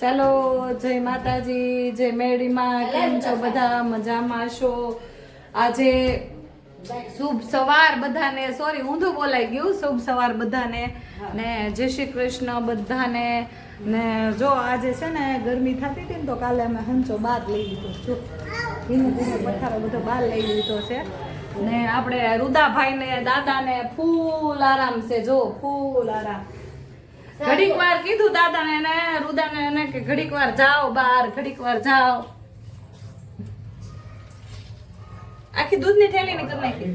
ચાલો જય માતાજી, જય મેરડીમાં. કેમ છો બધા? મજામાં છો? આજે શુભ સવાર બધાને. સોરી, ઊંધું બોલાઈ ગયું. શુભ સવાર બધાને ને જય શ્રી કૃષ્ણ બધાને. ને જો આજે છે ને ગરમી થતી હતી ને તો કાલે અમે હંચો બહાર લઈ લીધો. જો ધીમે ધીમે પથારો બધો બહાર લઈ લીધો છે. ને આપણે રુદાભાઈ ને દાદા ને ફૂલ આરામ છે. જો ફૂલ આરામ. ઘડીક વાર કીધું દાદાને ને રુદાને ને કે ઘડીક વાર જાઓ બહાર, ઘડીક વાર જાઓ. આખી દૂધની થેલી ની કરી નાખી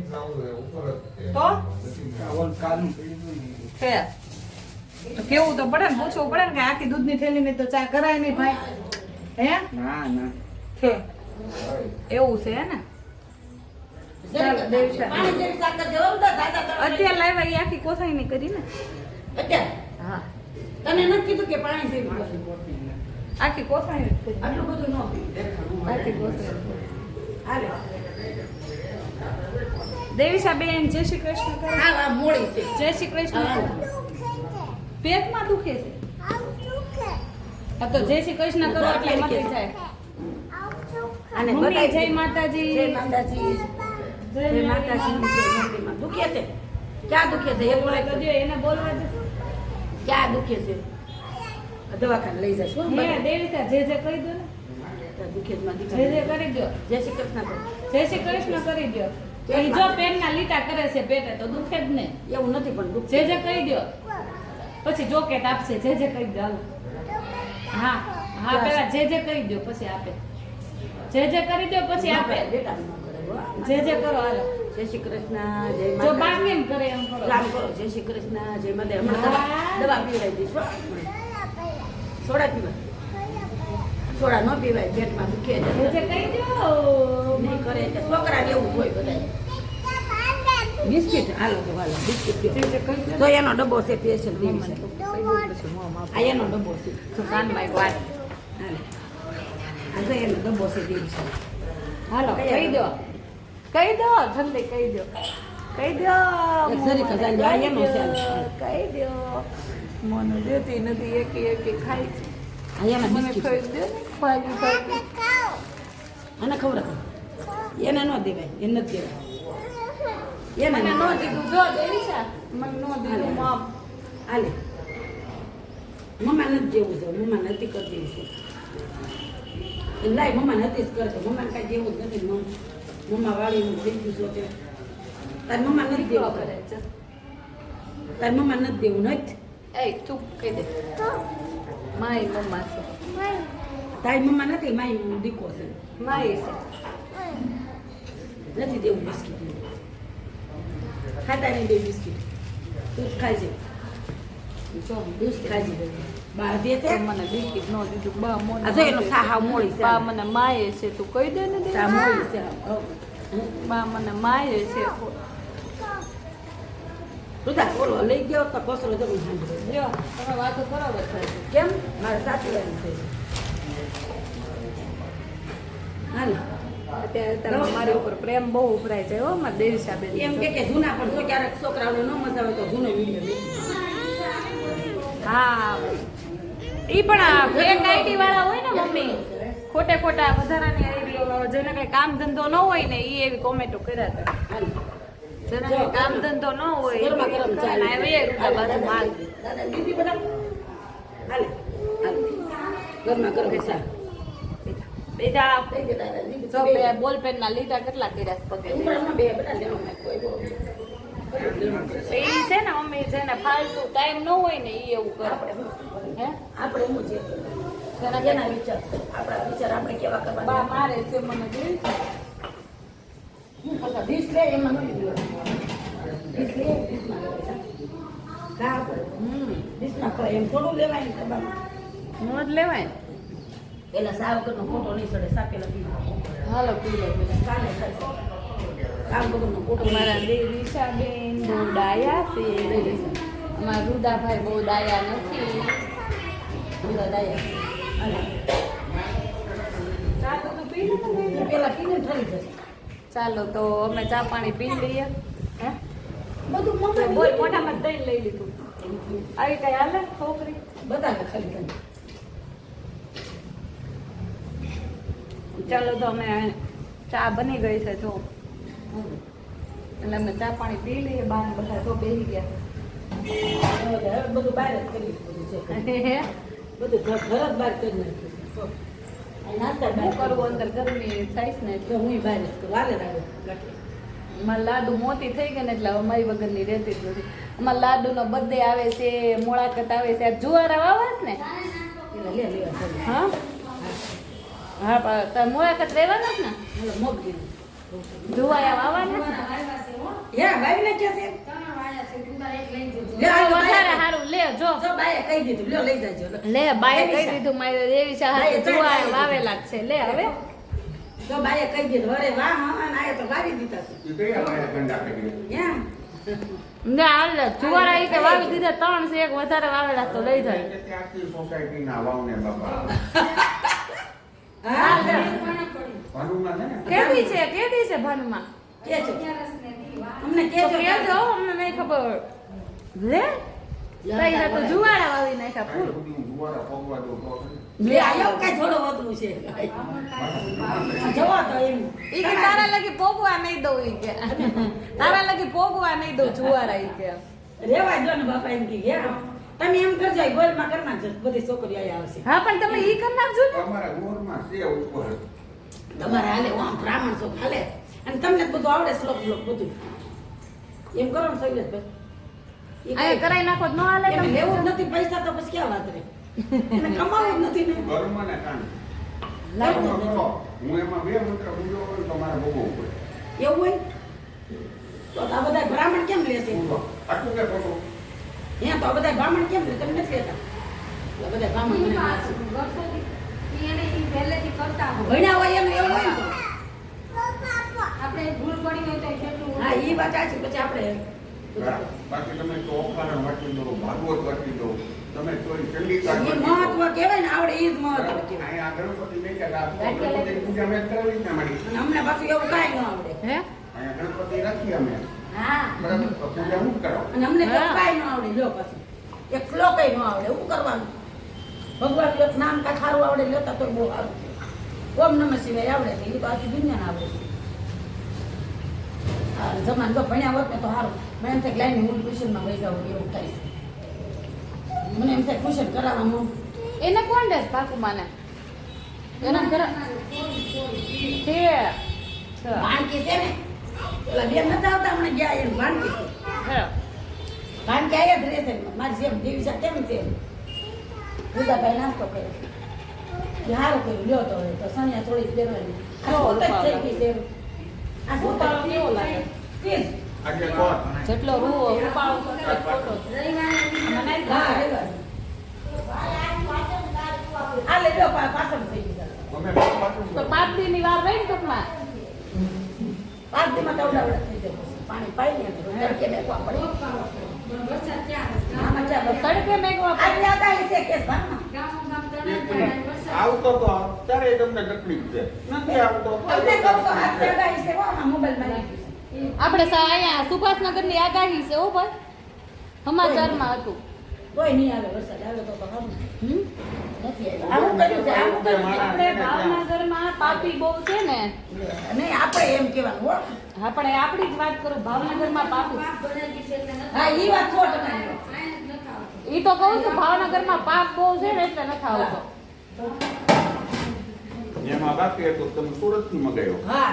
તો કેવું તો પડે ને, પૂછવું પડે ને કે આખી દૂધની થેલી ની તો ચા કરાય નહીં ભાઈ. હે ના ના છે એવું છે ને. અત્યારે લાવ્યા એ આખી કોસાઈ ની કરી ને. હા તને નથી કીધું કે પાણી જેવી આખી કોસાઈ આટલું બધું ન આખી કોસાઈ. હાલે દેવીશાબેન જય શ્રી કૃષ્ણ કરો. હા મોડી છે. જય શ્રી કૃષ્ણ કરો. પેટમાં દુખે છે? હા તો જય શ્રી કૃષ્ણ કરો એટલે મટી જાય. અને મમ્મી જય માતાજી. જય માતાજી. જય માતાજી. દુખે છે? ક્યાં દુખે છે? એક વાર કરજો એને બોલવા દે. ક્યાં દુખે છે? દવાખાને લઈ જશો. હે દેવીશા જે જે કહી દો ને. દુખે જ માં જે જે કરી દો. જય શ્રી કૃષ્ણ કરો. જય શ્રી કૃષ્ણ કરી દો. ઈ જો પેટના લીટા કરે છે પેટે તો દુખે જ ને. એવું નથી પણ દુખે. જે જે કહી દો પછી જોકેટ આપશે. જે જે કહી દો. હા હા પેલા જે જે કહી દો પછી આપે. જે જે કરી દો પછી આપે. બેટા જે જે કરો હાલો. જય શ્રી કૃષ્ણ. જય જો માતા. બા કેમ કરે એમ કરો. રામ કરો. જય શ્રી કૃષ્ણ. જય માતા. હમણાં દવા પીવડાવી દઈશ. સોડા પીવા. સોડા ન પીવાય, પેટમાં દુખે છે. જે જે કહી દો. નહીં કરે એટલે છોકરાને એવું હોય બધા. બિસ્કિટ હાલો તો હાલો બિસ્કિટ જે જે કહી દો. તો એનો ડબ્બો છે સ્પેશિયલ દેવી છે. આ એનો ડબ્બો છે. તો કાનભાઈ વાત. હાલે આ તો એનો ડબ્બો છે દેવી છે. હાલો કહી દો. કહી દો જલ્દી કહી દો. કહી દો. એક જરી ખજાની આ એનો છે. કહી દો. મને દેતી નથી એકી એકી ખાઈ છે. આ એના મને બિસ્કિટ ખાઈ દે ને ભાગી ભાગી. આને ખવડાવ. એને ન દેવાય, એને નથી દેવાય. એને મને ન નો દીધું જો દેવીશા મને નો દીધું માપ. હાલે મમ્મા નથી જેવું છે. મમ્મા નથી કરી દેવી છે. લાય મમ્મા નથી જ કરતો. મમ્મા કાંઈ જેવું જ નથી. મમ્મા વાળીનું થઈ ગયું છે તે. તાર મમ્મા નથી દેવું કરે છે. તાર મમ્મા નથી દેવું નથી. એ તું કહી દે. મારી મમ્મા છે. તારી મમ્મા નથી, મારી દીકો છે. મારી છે. નથી દેવું બિસ્કિટ. ખાતા નહીં દે બિસ્કિટ. દૂધ ખાય છે. જો દૂધ ખાય છે. બહાર દે છે. મને બિસ્કિટ નો દીધું. બા મને આ જો એનો સાહાવ મોળી છે. બા મને માયે છે. તું કહી દે ને સા મોળી છે. બા મને માયે છે. રુદા ઓલો લઈ ગયો તો કોસરો જરૂર સાંભળે. લ્યો તમે વાતો બરાબર થાય છે. કેમ? મારે સાચી વાત છે. હાલ અત્યારે તમે મારી ઉપર પ્રેમ બહુ ઉભરાય છે હો મારા દેવીશાબેન. એમ કે જૂના પણ જો ક્યારેક છોકરાઓને ન મજા આવે તો જૂનો વિડીયો લઈ. હા ઈ પણ ફેક આઈડી વાળા હોય ને મમ્મી, ખોટે ખોટા વધારાની આઈડી જેને કઈ કામ ધંધો ન હોય ને ઈ એવી કોમેન્ટો કર્યા કરે. હાલ જેને કઈ કામ ધંધો ન હોય ગરમા ગરમ ચા ના આવે રૂડા બાજુ માલ. દાદા દીદી બધા હાલ હાલ ગરમા ગરમ ચા. બેટા થઈ ગયા દાદા દીદી. જો બે બોલ પેન ના લીટા કેટલા કર્યા છે પગે. ઉમરામાં બે બધા લેવા કોઈ બહુ. ઈ છે ને મમ્મી જેને ફાલતુ ટાઈમ ન હોય ને ઈ એવું કરે. હે આપણે એમ જ જેના એના વિચાર છે. આપણા વિચાર આપણે કેવા બા કરવાના. મારે છે મને જોઈ છે. અચ્છા ડીશ લે એમાં નથી દેવાનું. ડીશ લે ડીશમાં લેવાય. કા ડીશમાં કરે એમ થોડું લેવાય ને તમારે. નો જ લેવાય ને. પેલા સાવ વગરનો ફોટો નહીં ચડે. સાકેલા પીવા હાલો પી લો પેલા. કાલે થાય છે. કામ વગરનો ફોટો અમારા દેવીશાબેન બહુ ડાયા છે. અમારા રુદાભાઈ બહુ ડાયા નથી. ચા તો તું પી લે ને. પેલા પીને ઠરી જશે. ચાલો તો અમે ચા પાણી પી લઈએ. હે બધું બોલ મોઢામાં દહીં લઈ લીધું. આવી કઈ હાલે છોકરી બધાને ખાલી કરી. ચાલો તો અમે ચા બની ગઈ છે જો એટલે અમે ચા પાણી પી લઈએ બાર બધા તો બેસી ગયા હવે બધું બહાર જ કરીશ બધું જે કરીશ. બધું ઘર જ બહાર કરી નાખ્યું છે. આ નાસ્તા શું બહાર કરવું અંદર ગરમી થાય ને તો હું બહાર જ કરું. હાલે રાડો ગાંઠે. અમારા લાડુ મોટી થઈ ગઈ ને એટલે હવે મારી વગરની રહેતી જ નથી અમારા લાડુનો બર્થડે આવે છે મોળાકત આવે છે આ જુવારા વાવા છે ને પેલા લે લેવા ચાલે. હા હા પણ તાર મોળાકત રહેવાના જ ને હાલો મોગી જુવાયા વાવાના જ ને યા બાઈ ને કે છે લે તો આ વધારે સારું લે જો જો બાઈએ કહી દીધું લ્યો લઈ જાજો લે બાએ કહી દીધું મારે એવી હાથે જુવાયા વાવેલા જ છે લે હવે જો બાઈએ કહી દીધું અરે વાહ હા ના તો વાવી દીધા છે એ કયા વાયા ગંડા કરી યા ના હાલ જુવારા ઈ કે વાવી દીધા 3 છે એક વધારે વાવેલા તો લઈ જાય તે આખી સોસાયટીના વાવને બાપા હા ભણુમાં છે ને કેદી છે ભાનુમાં કે છે અમને તો કેજો કેજો અમને નહીં ખબર લે તઈ તો જુવારા વાવી નાખ્યા ફૂલ કાંઈ બધું જુવારા પગવા દો તો લે આયો કઈ થોડો વધુ છે જવા તો એમ ઈ કે તારા લગી પોગવા નહીં દઉં ઈ કે તારા લગી પોગવા નહીં દઉં જુવારા ઈ કે રેવા જો ને બાપા એમ કે ગયા તમે એમ કરજો ગોળમાં કરી નાખજો બધી છોકરીઓ આયા આવશે હા પણ તમે ઈ કરી નાખજો ને અમારા ગોરમાં છે ઉપર તમારે હાલે આમ બ્રાહ્મણ છો હાલે અને તમને જ બધું આવડે શ્લોક બધું એમ કરો ને શૈલેષભાઈ આ કરાઈ નાખો તો ન હાલે એને તમને લેવું જ નથી પૈસા તો પછી ક્યાં વાત રે એને કમાવું જ નથી ને ગોરમાં ને કાન લાવો. હું એમાં 2 મંત્ર પૂજો કરું તો મારા ભોગવવું પડે એવું હોય તો આ બધા બ્રાહ્મણ કેમ લેશે પૂરો આટલું કે ખોટું અહીંયા તો આ બધા બ્રાહ્મણ કેમ લે તમે નથી લેતા આ બધા બ્રાહ્મણ મને મારશે. ભણ્યા હોય એમ એવું હોય ને તો. હા ઈ વાત સાચી પછી આપણે બાકી તમે તો ઓખારણ વાંચી દો ભાગવત વાંચી દો તમે તો ચંડિકા ઈ વાંચી દો. મહત્વ કહેવાય ને આવડે ઈ જ મહત્વ કહેવાય અહીંયા ગણપતિ બેઠા હતા. ગણપતિની પૂજા મેં કરાવી ને અમારી અને અમને પાછું એવું કાંઈ ન આવડે હે અહીંયા ગણપતિ રાખી અમે હા બરાબર તો પૂજા હું કરાવ અને અમને તો હા. કાંઈ ન આવડે લો પાછું એક શ્લોકય ન આવડે શું કરવાનું ભગવાન એક નામ કાંઈ સારું આવડે લેતા તો બહુ સારું છે. ઓમ નમઃ શિવાય આવડે છે એ તો આખી દુનિયાને આવડે છે હા જમાન જો ભણ્યા હોત ને તો સારું મેં એમ થાય કે લાઈને હું ટ્યુશનમાં વહી જાઉં એવું થાય છે મને એમ થાય ટ્યુશન કરાવવાનું એને કોણ દે પાકુ માને એના ઘર છે ભાણકી છે ને પેલા બેન નથી આવતા હમણાં ગયા એને ભાણકી છે હે ભાણકી આયા જ રહેશે મારી જેમ દેવીસા કેમ છે બુધાભાઈ નાસ્તો કર્યો એ સારું કર્યું લ્યો તો હવે તો સણિયા થોડી પહેરવાની આ કેવો શું રૂપાળો થઈ ગઈ છે આ શું રૂપાળો કેવો લાગે? પ્લીઝ આજે કોણ જેટલો રૂવો રૂપાળો તો એટલો જ ખોટો છે. મને નહીં હા ગમે. રહેવા આ લે લ્યો પાછળ થઈ ગઈ અમે પાછું તો 5 દીની વાર રહી ને ટૂંકમાં 5 દીમાં તો ઉડાવડા થઈ જાય પછી. પાણી પાઈ લે તો તડકે મેકવા પડે આમાં ચા બસ. તડકે મેઘવા આજ યાદ આવી છે કેસ ભાનમાં આવતો તો ત્યારે તમને તકલીફ છે નથી આવતો તમને કહું તો હાથ યાદ આવી છે હો આમાં મોબાઈલમાં નાખ્યું છે. આપણે અહીંયા સુભાષનગરની આગાહી છે હો ભાઈ સમાચારમાં હતું તોય નહીં આવે વરસાદ આવે તો સારું હમ? નથી આવ્યો. આવું કર્યું છે આવું કર્યું છે. આપણે ભાવનગરમાં પાપી બહુ છે ને નહીં આપણે એમ કહેવાનું હો હા પણ એ આપણી જ વાત કરું ભાવનગરમાં પાપી હા ઈ વાત 100% ઈ તો કહું છું ભાવનગરમાં પાપ બહુ છે ને એટલે નથી આવતો જેમાં બાકી હતું તમે સુરતથી મગાવ્યો હા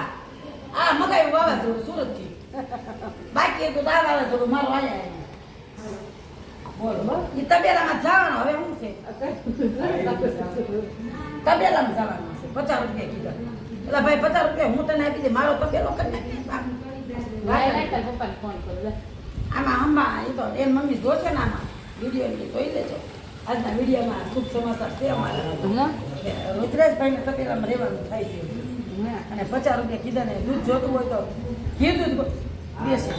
આ મગાવ્યું વાવાઝોડું સુરતથી બાકી હતું તો આ વાવાઝોડું મારું આયા બોલો બોલો ઈ તબેલામાં જવાનું હવે શું છે તબેલામાં જવાનું છે 50 રૂપિયા કીધા પેલા ભાઈ 50 રૂપિયા હું તને આપી દે મારો તબેલો કરી નાખી ભાઈ લાય તારા પપ્પાને ફોન કરો લે. આમાં હમણાં એ તો એન મમ્મી જોશે ને આમાં વિડીયો જોઈ લેજો આજના વિડીયોમાં શુભ સમાચાર છે અમારા હા? રુદ્રેશભાઈને તબેલામાં રહેવાનું થાય છે હા. અને 50 રૂપિયા કીધા ને દૂધ જોતું હોય તો ઘી દૂધ બેસે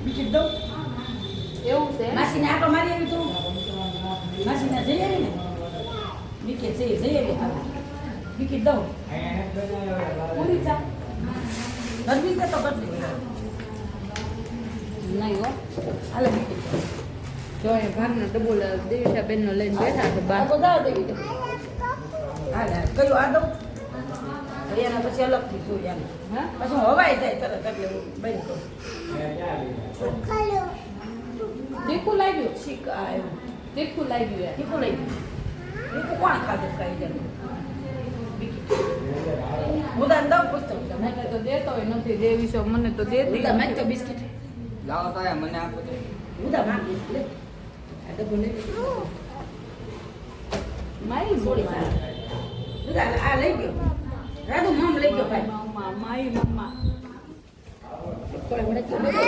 બીજી દઉં એવું છે માસીને આટો મારી આવી તું માસીને જઈ આવી ને બીકે જઈ આવી હાલ બીકી દઉં પૂરી ચા ગરમી છે તો ગરમી નહીં હો હાલે બીકી જો એ ભાગનો ડબલ દેવીશા બેન નો લઈને બેઠા છે બા. આ બધા દેવી દે. હાલ હાલ કયું આ દઉં એના પછી અલગથી જોઈએ હા પછી હું હવાઈ જાય તરત એટલે હું બંધ કરું તીખું લાગ્યું શીખા આવ્યું તીખું લાગ્યું યાર તીખું લઈ ગયું તીખું કોણ ખાધે ખાઈ જાય હું તને દઉં પૂછતો મને તો દેતો નથી દેવીશો મને તો દેતી હું મેં તો બિસ્કિટ લાવો તો મને આપો તો હું તો માંગીશ લે આ તો બોલે મારી થોડી બોલી હું તો આ લઈ ગયો રાધુ મમ લઈ ગયો ભાઈ મમ્મા મારી મમ્મા થોડા મને તો લઈ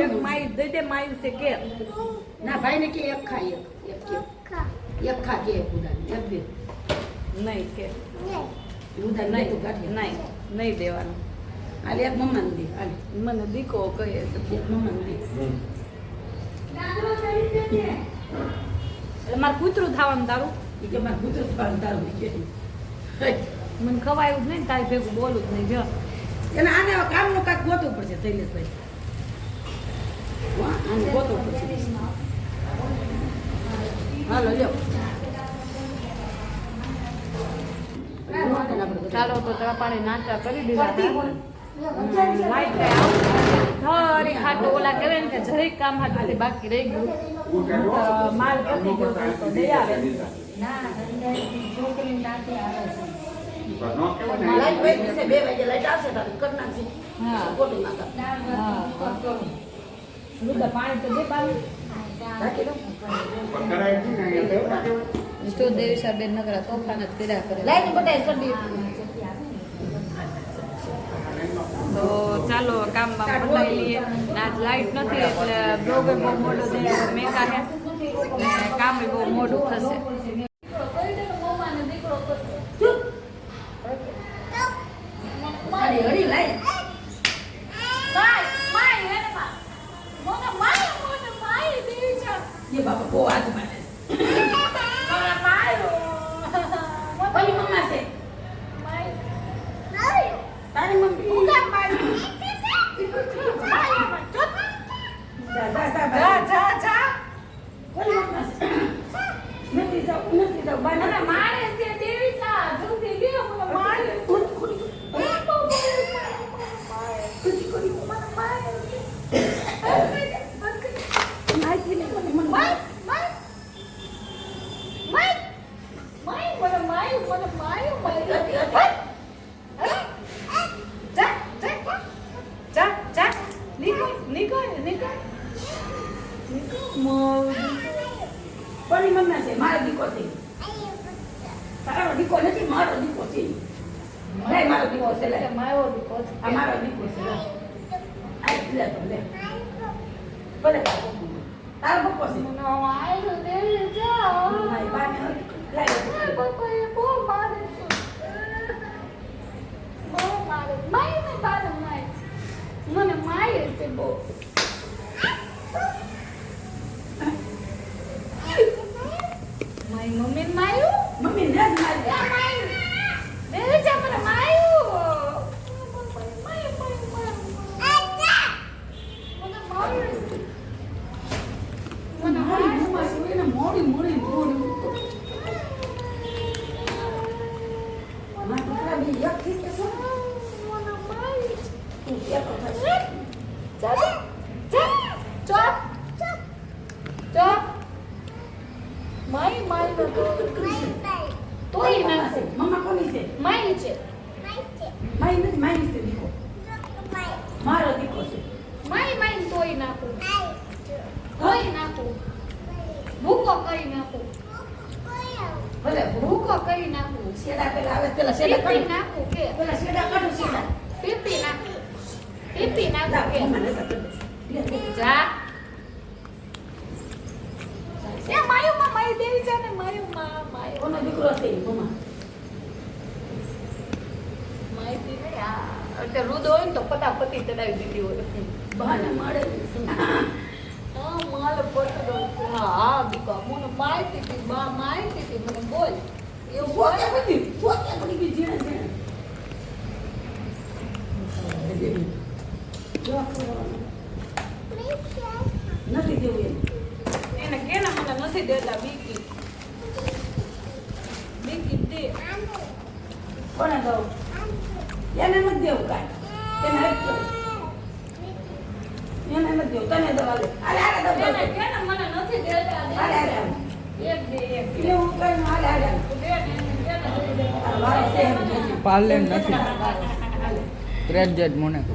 એક માઈ દઈ દે માઈ છે કે ના ભાઈ ને કે એક ખા એક ખા કે ખુદા એક બે નહીં કે ખુદા નહીં તો કાઢી નહીં નહીં દેવાનું આલે એક મમ્મા ને દે આલે મને દીકો કહે છે એક મમ્મા ને દે એટલે મારે કૂતરું થવાનું તારું એ કે મારે પુત્ર પાડું તારું કે મને ખવાયું જ નહીં ને તારી ભેગું બોલું જ નહીં જો એને આને હવે કામનું કાંઈક ગોતવું પડશે શૈલેષભાઈ વાહ આને ગોતવું પડશે હાલો લ્યો ચાલો તો ચા પાણી નાસ્તા કરી દીધા હતા. લાઈટ હરી ખાટું ઓલા કહેવાય ને કે જરીક કામ હાટું બાકી રહી ગયું તો માલ પતી ગયો તો દઈ આવે લાઈટ વહી જશે 2 વાગે લાઈટ આવશે તારું કરી નાખશે હા ખોટું ના કર હા દૂધ પાણી તો દે પાણી રાખી દો પણ કરાય છે ને અહીંયા લેવા દેવા. તો દેવીશા બેન નકરા તોફાન જ કર્યા કરે લાઈટ બતાય કરી તો ચાલો કામ પતાવી લઈએ આજ લાઈટ નથી એટલે બ્લોગે બહુ મોડું થયા મેકા હે ને કામ બહુ મોડું થશે સારી હળી લાઈટ ये बाबा वो आज माने कोई मम्मा से तारी मम्मी जा कोई मम्मा से નથી જાવ બાને મારે છે દેવીશા જલ્દી લ્યો મને મારે કોની મમ્મી છે મારો દીકો છે તારો દીકો નથી મારો દીકો છે લે મારો દીકો છે લે મારો દીકો આ મારો દીકો છે લે આ લે તો લે ભલે તારો પપ્પો છે મારી બાને લાઈ મને મારે છે બહુ મારી મમ્મી માર્યું મમ્મી ને જ મારી દેવીશા મને માર્યું મને મોડી મમ્મા છે એને મોડી મારા દીકરા બી એક થી કે શું તું કે તો થશે તોય ના મમ્મા કોની છે મારી છે મારી નથી મારી છે દીકો મારો દીકો છે મારી તોય નાખું તોય નાખું ભૂકો કરી નાખું ભલે ભૂકો કરી નાખું શેડા પેલા આવે પેલા શેડા પીપી કાઢું નાખું કે પેલા શેડા કાઢું શેડા પીપી નાખું પીપી લા નાખું કે મમ્મા ને તો લે જા એ માયું માં મારી દેવી છે ને માયું માં માયું કોનો દીકરો છે મમ્મા માહિતી નહીં આ એટલે રુદ હોય ને તો ફટાફટી ચડાવી દીધી હોય બહાને મળે હા માલ પટડો હા દીકા મને માહિતી હતી બા માહિતી હતી મને બોલ એવું બોલે સોકે બધી બી જીણે જીણે જો નથી દેતા બીકી દે કોને દઉં એને નથી દેવું કાંઈ એને હેલ્પ કરો એને નથી દેવું તને દવા લે હાલે હાલે દઉં એને કે ને મને નથી દેતા હાલે હાલે હાલે. એક દે એવું કઈ હાલે હાલે હાલે. આ વારો છે એમ કે છે. પાર્લેન નથી હાલે. ગ્રેજ્યુએટ મોનેકો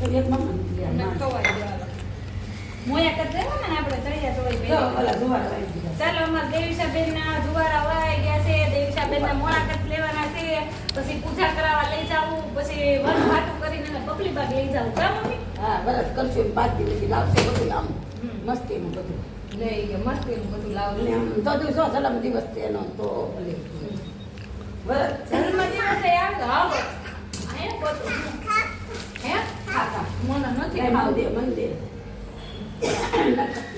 તો એક મમ્મા નથી લે. મને ખવાય દેવાના મોયા કર દેવા ને આપણે તળિયા તોય જો પહેરી. ઓલા જુવાર વાળી દીધા. ચાલો અમાર દેવીશાબેન ના જુવારા વળાઈ ગયા છે દેવીશાબેન ના મોળાકત લેવાના છે પછી પૂજા કરાવવા લઈ જાવું પછી વન વાટું કરીને એને બકલી બાગ લઈ જાવું કા મમ્મી હા બરસ કરશું એમ 5 દિવસ લાવશે બધું આમ હમ. મસ્તીનું બધું લઈ ગયા મસ્તીનું બધું લાવું અને આમ તો દિવસો સલમ દિવસ છે એનો તો ભલે બરસ જન્મ દિવસે આવ્યો આવો હે બધું હે ખાતા મને નથી લાય ખાવું મને દે મને દે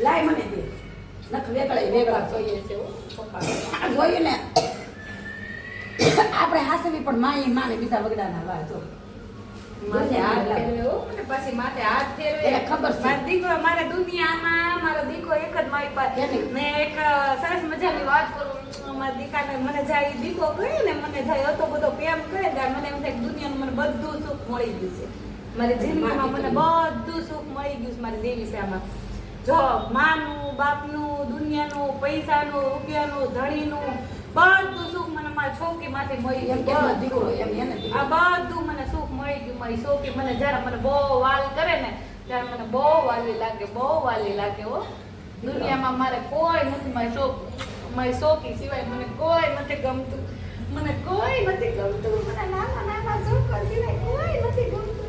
લાય મને દે નખ વેગળા જોઈએ છે હો, પપ્પા. જોયું ને આપણે હાસવી પણ માએ માને બીજા વગડાના વા જો માથે હાથ ફેરવે હો, અને પછી માથે હાથ ફેરવે. એને ખબર છે. મારો દીકરો મારે દુનિયામાં મારો દીકરો એક જ મારી પાસે એની. ને એક સરસ મજાની વાત કરું મારા દીકરાને મને જાય ઈ દીકરો કહે ને મને જાય હતો બધો પ્રેમ કરે ત્યારે મને એમ થાય કે દુનિયાનું મને બધું સુખ મળી ગયું છે મારી જિંદગીમાં મને બધું સુખ મળી ગયું છે મારી દેવી છે આમાં જો માનું બાપનું દુનિયાનું પૈસાનું રૂપિયાનું ધણીનું બધું સુખ મને મારા છોકરી માંથી મળી એમ ગયું કે દીકરો એમ એને દીકરો. આ બધું મને સુખ મળી ગયું મારી છોકરી મને જ્યારે મને બહુ વાલ કરે ને ત્યારે મને બહુ વાલી લાગે હો દુનિયામાં મારે કોઈ નથી મારી છોકરી સિવાય મને કોઈ નથી ગમતું મને નાના નાના છોકરા સિવાય કોઈ નથી ગમતું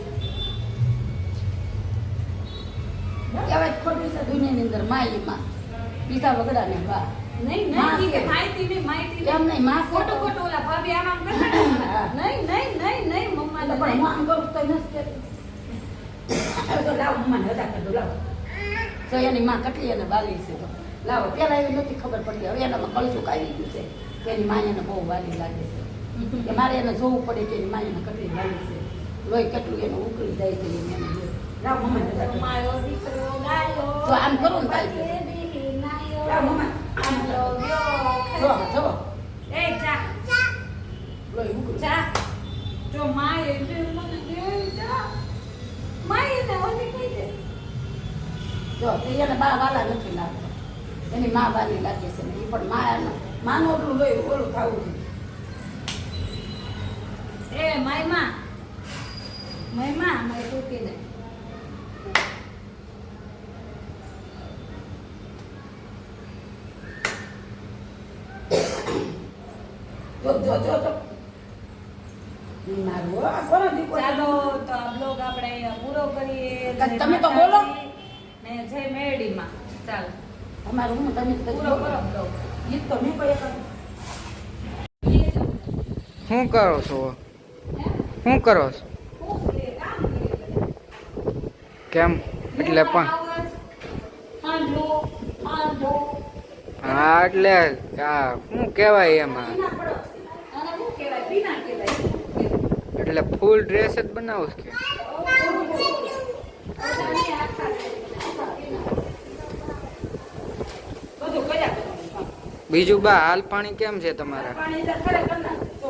કહેવાય ખોટું છે દુનિયાની અંદર માયમાં બીજા વગડાને વા નહીં માં નહીં છે. કે માહિતી નહીં એમ નહીં માં છે ખોટું તો. ખોટું ઓલા ભાભી આમ કરતા હા. નહીં મમ્મા એટલે પણ હું આમ કરું તો નથી કહેતી. હવે તો લાવો મમ્માને હદા કરી દો લાવો તો એની માં કેટલી એને વાલી છે તો લાવો પેલા એવી નથી ખબર પડતી હવે એનામાં કળચુક આવી ગયું છે કે એની માં એને બહુ વાલી લાગે છે કે મારે એને જોવું પડે કે એની માં એને કેટલી વાલી છે લોહી કેટલું એનું ઉકળી જાય છે એને લાવો મમ્માને હદા કરી દો. મારો દીકરો ગાયો જો આમ કરો ને કાંઈ બધે બિનાયો. લાવો મમ્મા આમ કરો. જો જો એ જા લોહી ઉકળી જા જો માએ જે મને દે જા માએ ને ઓલી કહી દે જો તે એને બા વાલા નથી લાગતા એની માં વાલી લાગે છે ને એ પણ માનું એટલું લોહી ઓલું ખાવું છે એ માયમાં મારી ટૂંકી દે જો મારું હો, આ કોનો દીકરો છે? ચાલો તો આ બ્લોગ આપણે અહીંયા પૂરો કરીએ કાંઈ જય તમે તો બોલો. માતાજી ને જય મેરડીમાં ચાલો અમારું હું તમે તો પૂરો કરો બ્લોગ ગીત તો મેં કોઈ એક શું કરો છો શું કરો છો કેમ એટલે પણ હા એટલે આ શું કહેવાય એમાં એટલે ફૂલ ડ્રેસ જ બનાવો છો કે બધું કર્યા કરવાનું. બીજું બા હાલ પાણી કેમ છે તમારા પાણી અંદર ખરેખર ના તો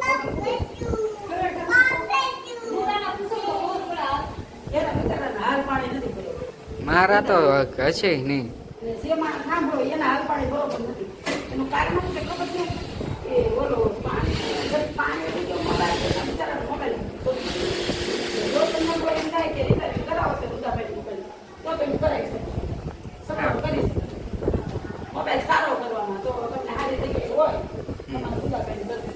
એના બિચારાના હાલ પાણી નથી ભર્યો. મારા તો હશે નહીં અને જે માણસ સાંભળો એના હાલ પાણી બરોબર નથી એનું કારણ શું છે ખબર છે એ ઓલો પાણી એટલું કે મોબાઈલ છે એના બિચારાનો મોબાઈલ જો તમને કોઈ એમ થાય કે રિપેરિંગ કરાવો છે ઉદાભાઈ મોબાઈલ તો તમે કરાવી શકો સપોર્ટ કરી શકો મોબાઈલ સારો કરવામાં તો તમને સારી જગ્યાએ હોય તમારે ઉદાભાઈ બદલે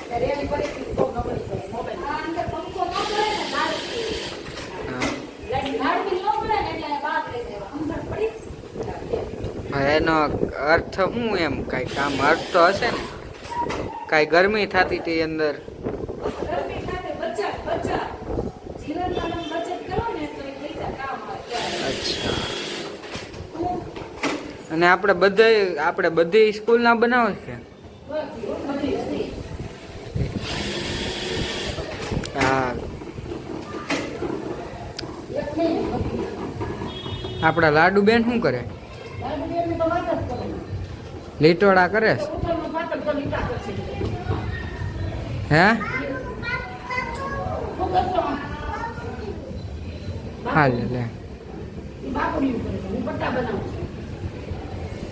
ત્યારે એની પરિસ્થિતિ બહુ નબળી પડે મોબાઈલ આ અંદર પંખો ન પડે ને લાડકી હા લાડકી ન પડે ને એટલે બાપ લઈ દેવા અંદર પડી પણ એનો અર્થ શું એમ કઈ કામ અર્થ તો હશે ને કઈ ગરમી થતી હતી અંદર ગરમી સાથે બચત જીવનમાં તમે બચત કરો ને તો એ પૈસા કામ આવે અચ્છા અને આપણે બધી સ્કૂલના બનાવો છે બધી હતી હા આપણા લાડુ બેન શું કરે? લાડુબેનની તો વાત જ કરો ને. લીટોડા કરે છે? ઉત્તરનો ફાટક તો લીટા કરશે. હે? શું કરશો? હાલ લે. ઈ બાપુડીયું કરે છે. હું પટ્ટા બનાવું છું.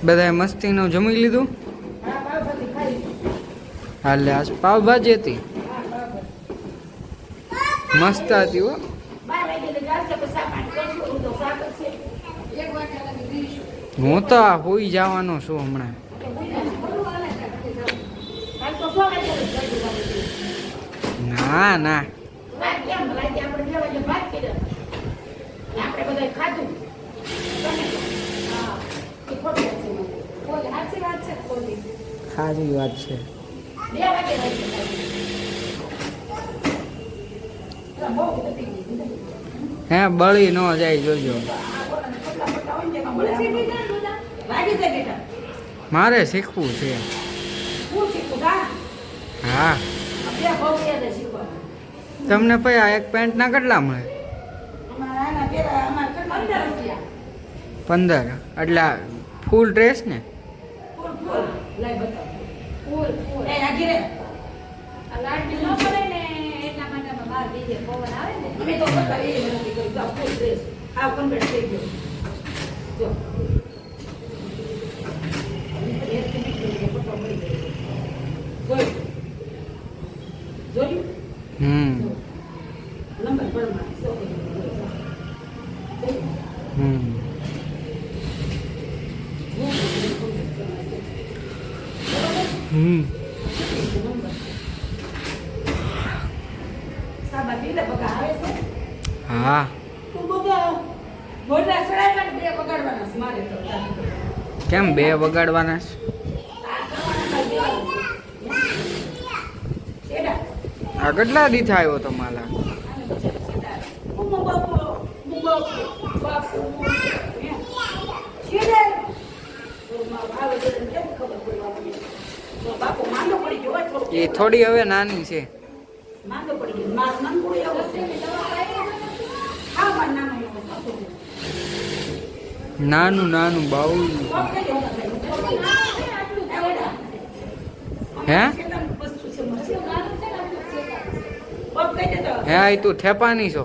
બધાએ મસ્તીનું જમી લીધું? હા, પાવભાજી ખાઈ લીધી. હાલ લે, આજ પાવભાજી હતી. હા, પાવભાજી. મસ્ત હતી હો. 12 વાગે એટલે ચાલશે, પછી શા પાણી કરશું. હું તો શાક જ છે. 1 વાગ્યા લગી દઈશું. હું તો હોઈ જવાનો છું હમણાં. કાલ તો 100 વાગે જ જલ્દી વાગે. ના ના, રાત કેમ? રાતે આપણે 2 વાગે ભાત કર્યા. અને આપણે બધાએ ખાધું. તમે તો? હા. એ ખોટી વાત છે મને. બોલ, સાચી વાત છે બોલી. સારી વાત છે. 2 વાગે રાતે ખાધું. એટલે બહુ ગતી ગઈ. હે, બળી ન જાય જોજો. આ બોલાને પતલા પતલા હોય ને તેમાં બળે આમ. લાગી જાય બેટા. મારે શીખવું છે. હું શીખું કા? હા. આ 2 ભાવ ક્યાં જાય શીખવા? તમને પછી આ એક પેન્ટના કેટલા મળે? અમારા આના પેલા અમારા કેટલા 15 રૂપિયા. 15. એટલે ફૂલ ડ્રેસ ને? ફૂલ ફૂલ. લાઈ બતાવ. ફૂલ ફૂલ. એ આગી રે. આ લાડવી ન પડે ને એટલા માટે અમે બહાર જઈએ, પવન આવે ને. અમે તો બધા એ નથી કરી જાવ ફૂલ ડ્રેસ. આ કમ્પ્લીટ થઈ ગયો. જો. એક મિનિટ જોઈએ ફોટો મળી ગયો. જોયું? હમ નંબર પરમાં હમ હમ સાબા પીલે બગા આવે છે. હા. તું બધા મોઢા સડાઈ માટે 2 બગાડવાના છે મારે તો. કેમ 2 વગાડવાના છે? આ કરવાના દેવાનું છે. એડા. આ કેટલા દી થયો તમારા? એ થોડી હવે નાની છે. નાનું નાનું બાઉલ. હે? હે, આ તું થેપાની છો?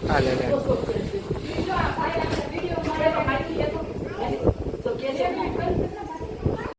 હા લે લે.